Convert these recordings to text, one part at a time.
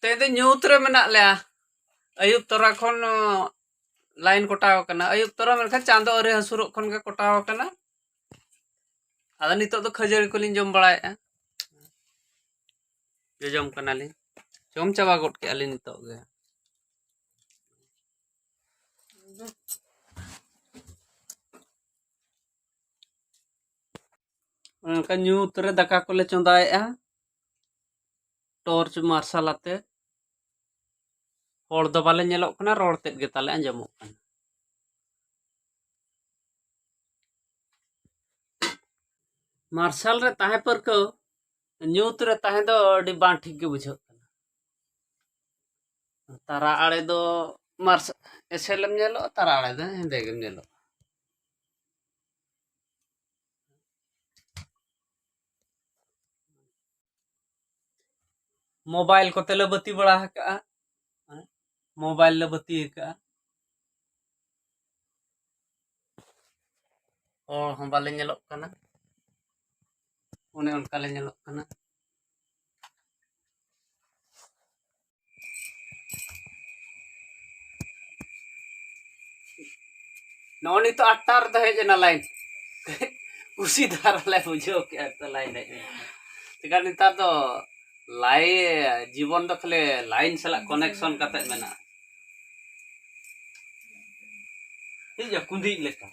Tadi nyut re menak lea. Ayub tora kon lain kotaw kana. Ayub tora menkan chando ore hasuruk kon ke kotaw kana. Ada nitok to khajari kolin jom barae. Jom kana lin. Jom chaba got ke alin nitok ge. Menkan nyut re daka kole chondae torch marshal ate. Hor do bale nyelok kana ror tet ge tale anjamok kana. Marshal re tahe par ko nyut re tahe do di bang ठीक ge bujhok kana. Tara are do marshal eselem nyelo tara are do hende ge nyelo. Mobile को तेले बत्ती बड़ा का mobile ले बत्ती का और हम बाले nyelok kana une onka le nyelok kana नौनी तो अट्टार तो है जना लाइन उसी धारा ले बुझो के तो लाइन है तिका निता तो लाई जीवन तो खले लाइन सला कनेक्शन कते मेना ये जो कुंदी लेका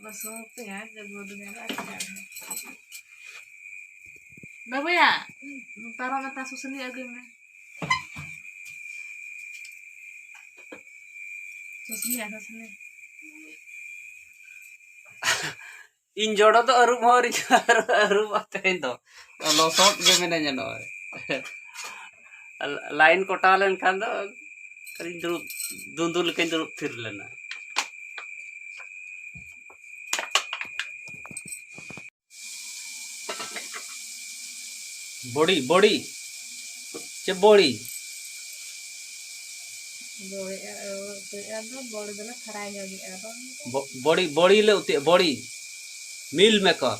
बस पे है जब वो दुनिया का बाबू या तारा मता सुसनी आगे में सुसनी इन जोड़ो तो अरुप हो रही अरुप आते हैं तो लॉसॉट के में नहीं जानो लाइन कोटा लेन खान दो करीब दूंदूल के दूर फिर लेना बॉडी बॉडी चे बॉडी बॉडी बॉडी ले उते बॉडी मिल मेकर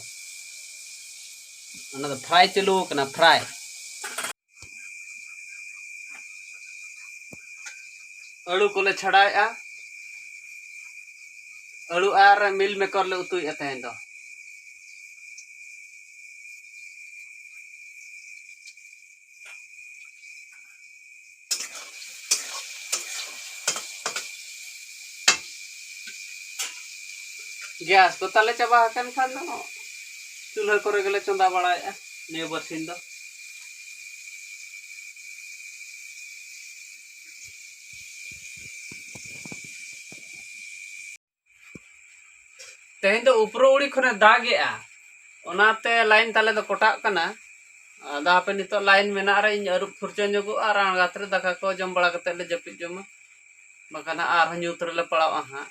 अना फ्राई चलू कना फ्राई अड़ू को ले छड़ाया अड़ू आर मिल मेकर ले उतु एतेन दो गैस को ताले चाबा हकन खान दो चूल्हा करे गले चंदा बड़ाया ने बरसिन दो तेहन तो ऊपर उड़ी खने दागेआ ओनाते लाइन ताले तो कोटा कना आदा पे नितो लाइन मेना रे इन अरुप फुरचो जोगो आर आंगातरे दाका को जम बड़ा कते ले जपित जमा बकाना आर न्यूत्र ले पड़ाव हां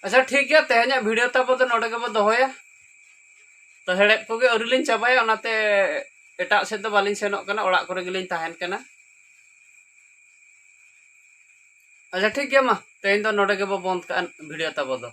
अच्छा ठीक है तेहन वीडियो तब तो नोडे के दोहया तो हेड़े को गे अरुलिन चाबाया ओनाते एटा से तो बालिन सेनोक कना ओड़ा करे गेलिन ताहेन कना अच्छा ठीक है मा तेहन तो नोडे के बंद का वीडियो तब दो